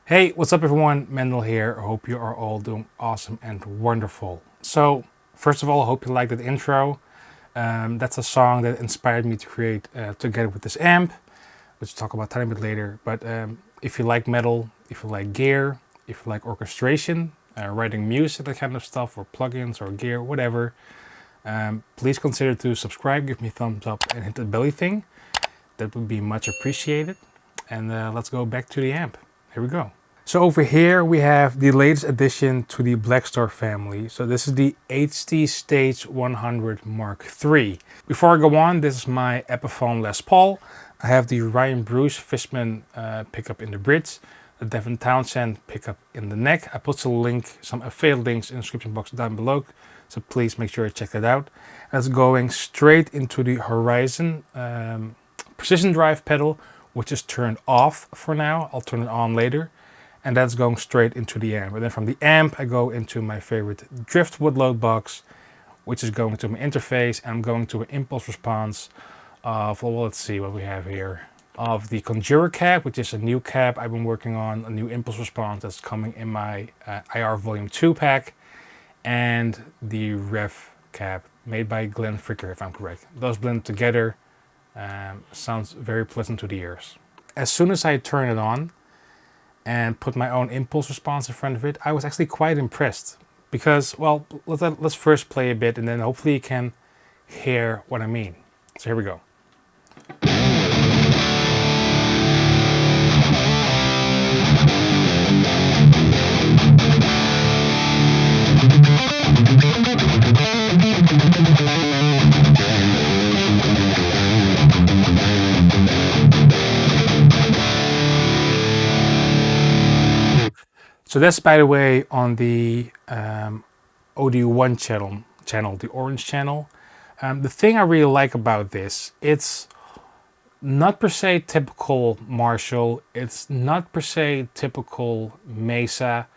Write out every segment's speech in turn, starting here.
Hey, what's up everyone? Mendel here. I hope you are all doing awesome and wonderful. So, first of all, I hope you liked that intro. That's a song that inspired me to create together with this amp, which we'll talk about a tiny bit later. But if you like metal, if you like gear, if you like orchestration, writing music, that kind of stuff, or plugins or gear, whatever, please consider to subscribe, give me a thumbs up, and hit the belly thing. That would be much appreciated. And let's go back to the amp. Here we go. So over here we have the latest addition to the Blackstar family. So this is the HT Stage 100 Mark III. Before I go on, this is my Epiphone Les Paul. I have the Ryan Bruce Fishman pickup in the bridge, the Devin Townsend pickup in the neck. I put some affiliate links in the description box down below, so please make sure you check that out. That's going straight into the Horizon precision drive pedal, which is turned off for now. I'll turn it on later. And that's going straight into the amp. And then from the amp, I go into my favorite driftwood load box, which is going to my interface. And I'm going to an impulse response of, well, let's see what we have here. Of the Conjurer cab, which is a new cab I've been working on, a new impulse response that's coming in my IR Volume 2 pack. And the Rev cab, made by Glenn Fricker, if I'm correct. Those blend together. Sounds very pleasant to the ears. As soon as I turn it on, and put my own impulse response in front of it, I was actually quite impressed. Because, well, let's first play a bit and then hopefully you can hear what I mean. So here we go. So that's, by the way, on the OD1 channel, the orange channel. The thing I really like about this, it's not per se typical Marshall. It's not per se typical Mesa.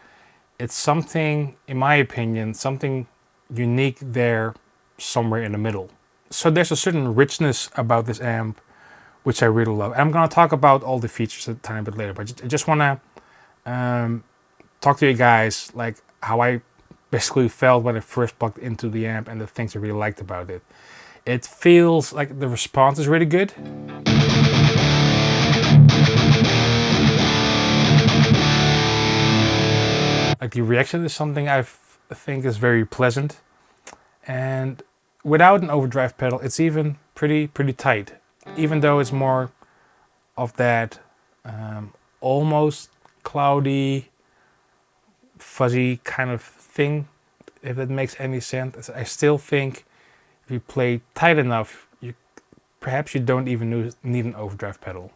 It's something, in my opinion, something unique there somewhere in the middle. So there's a certain richness about this amp, which I really love. I'm going to talk about all the features a tiny bit later, but I just want to talk to you guys like how I basically felt when I first plugged into the amp and the things I really liked about it. It feels like the response is really good. Like the reaction is something I think is very pleasant. And without an overdrive pedal, it's even pretty tight. Even though it's more of that almost cloudy, fuzzy kind of thing, if that makes any sense. I still think if you play tight enough, perhaps you don't even need an overdrive pedal.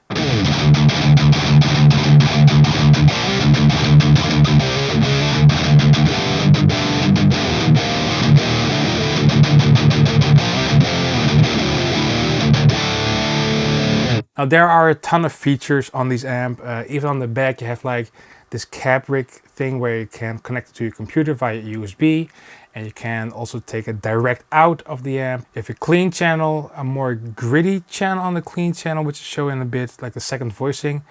Now there are a ton of features on this amp. Even on the back you have like this Cabrig thing where you can connect it to your computer via USB, and you can also take it direct out of the amp. You have a clean channel, a more gritty channel on the clean channel, which is shown in a bit, like the second voicing.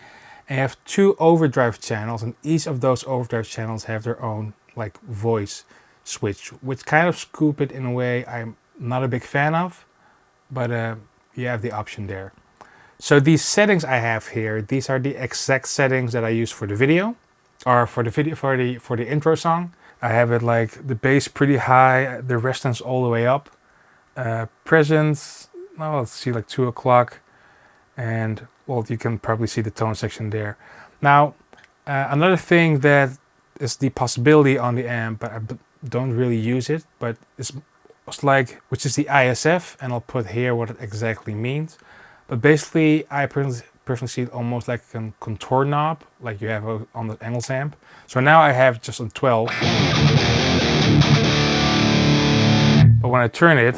And you have two overdrive channels, and each of those overdrive channels have their own like voice switch, which kind of scoop it in a way I'm not a big fan of, but you have the option there. So these settings I have here, these are the exact settings that I use for the video, or for the intro song. I have it like the bass pretty high, the resonance all the way up, presence, well, let's see, like 2 o'clock, and well, you can probably see the tone section there. Now, another thing that is the possibility on the amp, but I don't really use it, but it's like, which is the ISF, and I'll put here what it exactly means. But basically, I personally see it almost like a contour knob, like you have on the Engels amp. So now I have just on 12. But when I turn it,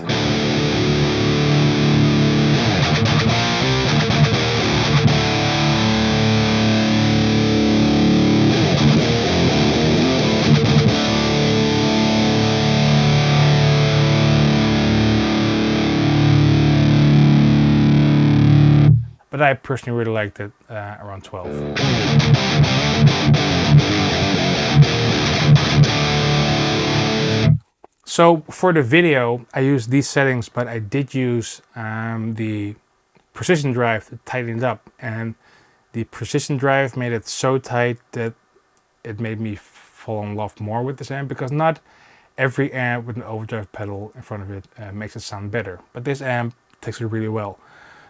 but I personally really liked it around 12. So for the video, I used these settings, but I did use the precision drive to tighten it up, and the precision drive made it so tight that it made me fall in love more with this amp, because not every amp with an overdrive pedal in front of it makes it sound better, but this amp takes it really well.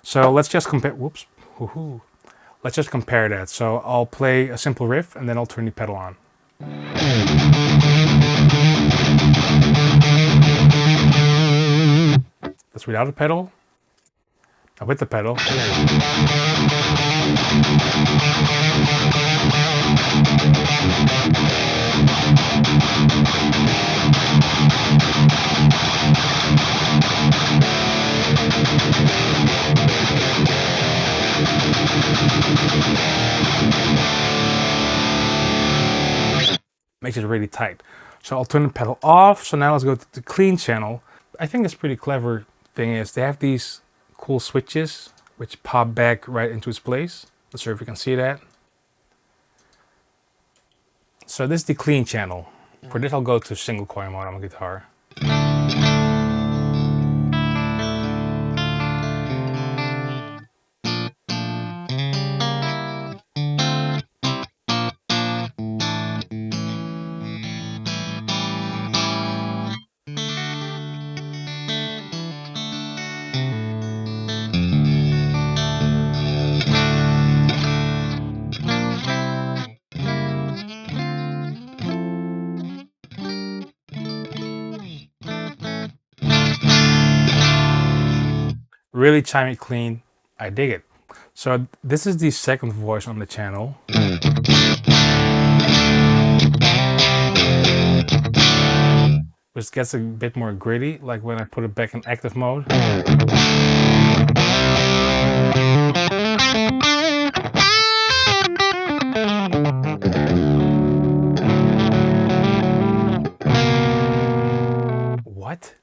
So let's just compare. Whoops. Woohoo. Let's just compare that. So I'll play a simple riff and then I'll turn the pedal on. That's without the pedal. Now with the pedal. Makes it really tight. So I'll turn the pedal off. So now let's go to the clean channel. I think this pretty clever thing is they have these cool switches which pop back right into its place. Let's see if you can see that. So this is the clean channel. For this I'll go to single coil mode on my guitar. Really chimey clean. I dig it. So this is the second voice on the channel. Which gets a bit more gritty, like when I put it back in active mode. What?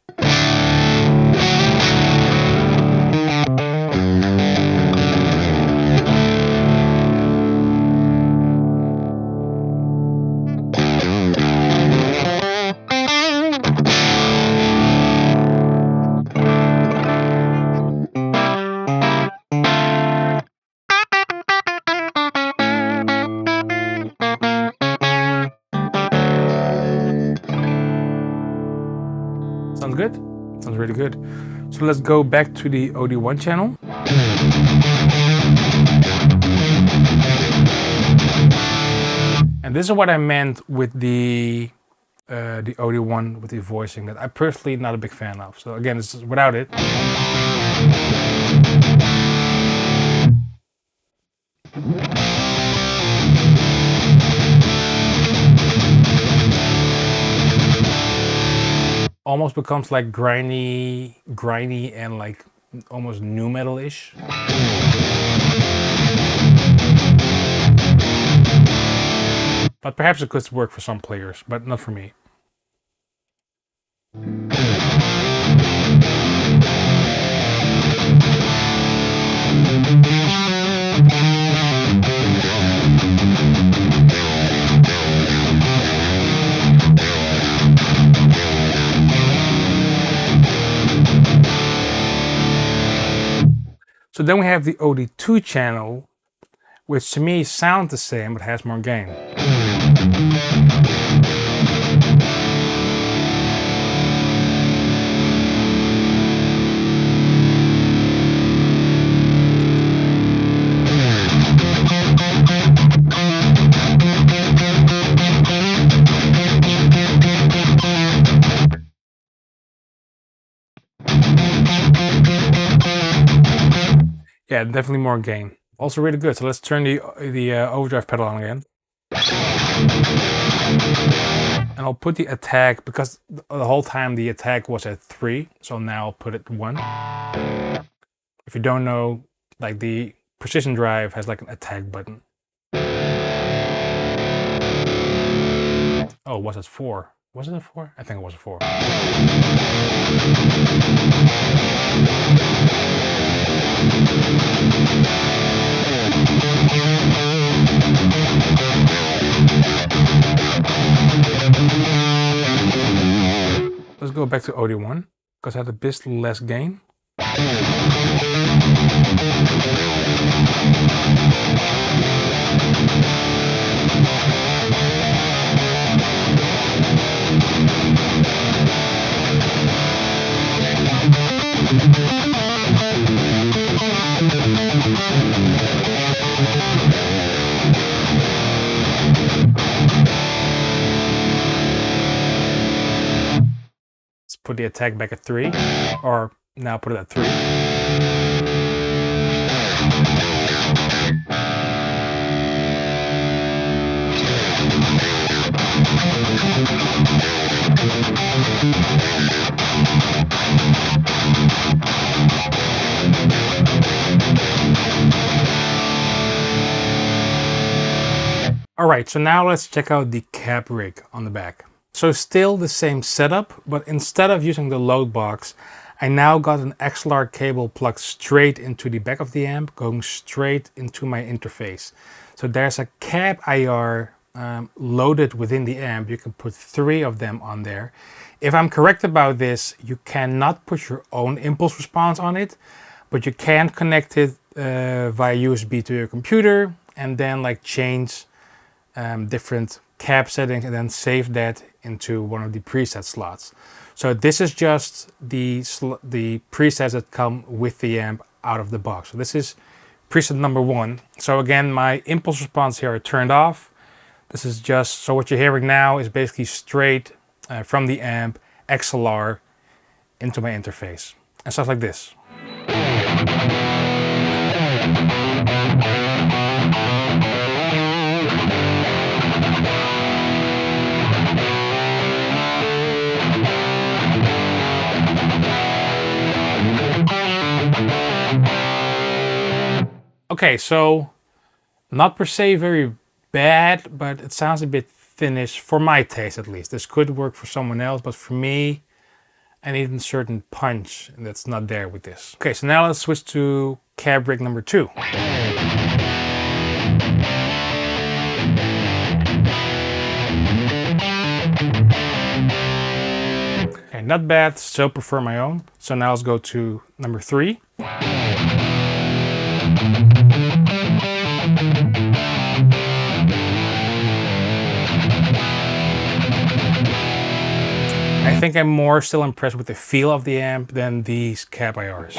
Sounds good? Sounds really good. So let's go back to the OD1 channel. And this is what I meant with the OD1 with the voicing that I'm personally not a big fan of. So again, this is without it. Almost becomes like grindy and like almost nu metal-ish. But perhaps it could work for some players, but not for me. So then we have the OD2 channel, which to me sounds the same but has more gain. Yeah, definitely more gain. Also really good. So let's turn the overdrive pedal on again. And I'll put the attack, because the whole time the attack was at 3, so now I'll put it 1. If you don't know, like the precision drive has like an attack button. Oh, was it 4? Was it a 4? I think it was a 4. Let's go go back to OD1 because I had a bit less gain. Let's put the attack back at 3, or now put it at 3. Alright, so now let's check out the Cabrig on the back. So still the same setup, but instead of using the load box, I now got an XLR cable plugged straight into the back of the amp, going straight into my interface. So there's a cab IR loaded within the amp. You can put 3 of them on there. If I'm correct about this, you cannot put your own impulse response on it, but you can connect it via USB to your computer and then like change different cab settings and then save that into one of the preset slots. So this is just the presets that come with the amp out of the box. So this is preset number 1. So again, my impulse response here are turned off. This is just, so what you're hearing now is basically straight from the amp XLR into my interface and stuff like this. Okay, so not per se very bad, but it sounds a bit thinnish for my taste at least. This could work for someone else, but for me, I need a certain punch that's not there with this. Okay, so now let's switch to Cabrig number 2. Okay, not bad, still prefer my own. So now let's go to number 3. I think I'm more still impressed with the feel of the amp than these cab IRs.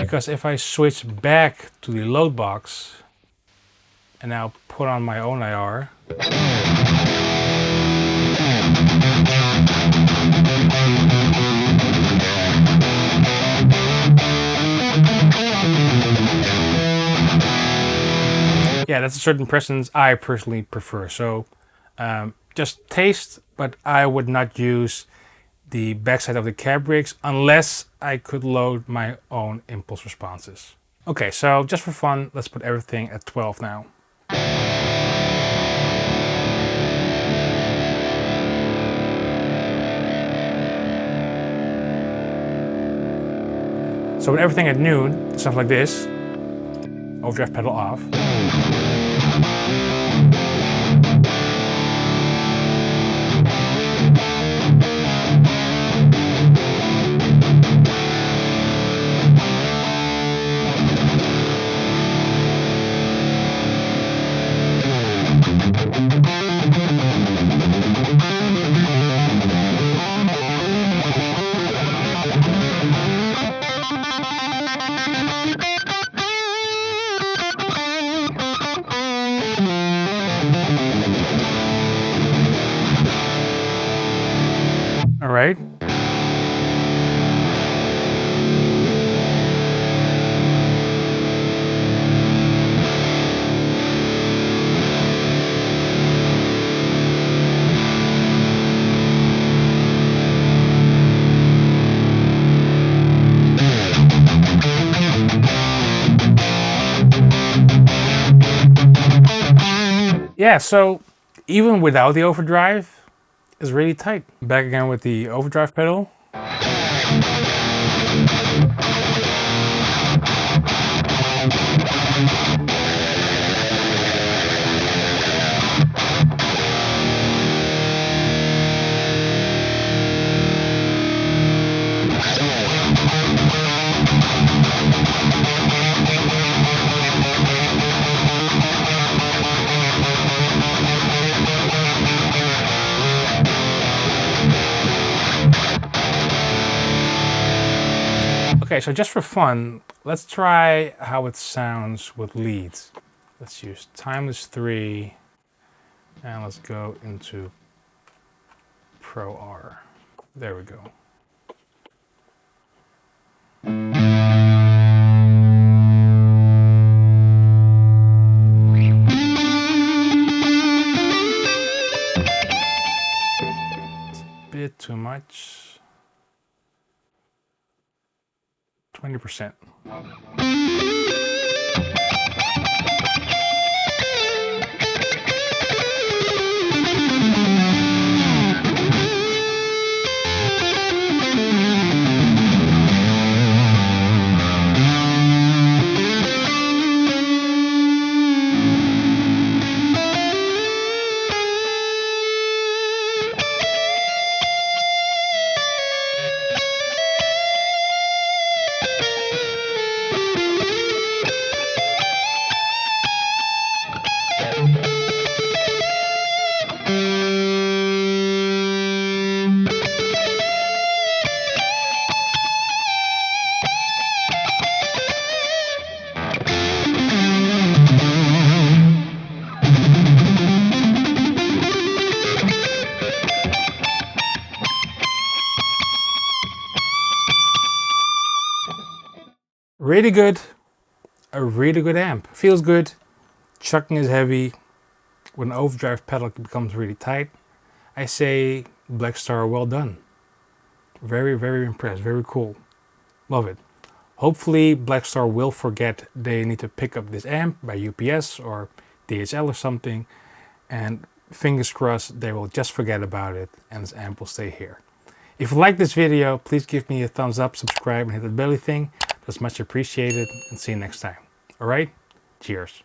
Because if I switch back to the load box and now put on my own IR, yeah, that's a certain presence I personally prefer. So just taste, but I would not use the backside of the Cabrigs unless I could load my own impulse responses. Okay, so just for fun, let's put everything at 12 now. So with everything at noon, stuff like this, overdrive pedal off. All right. Yeah, so even without the overdrive, it's really tight. Back again with the overdrive pedal. Okay, so just for fun, let's try how it sounds with leads. Let's use timeless 3, and let's go into Pro R. There we go. Bit too much. 20%. Really good, a really good amp. Feels good, chucking is heavy. With an overdrive pedal it becomes really tight. I say Blackstar, well done. Very, very impressed, very cool. Love it. Hopefully Blackstar will forget they need to pick up this amp by UPS or DHL or something, and fingers crossed they will just forget about it and this amp will stay here. If you like this video, please give me a thumbs up, subscribe, and hit the belly thing. That's much appreciated, and see you next time. Alright? Cheers.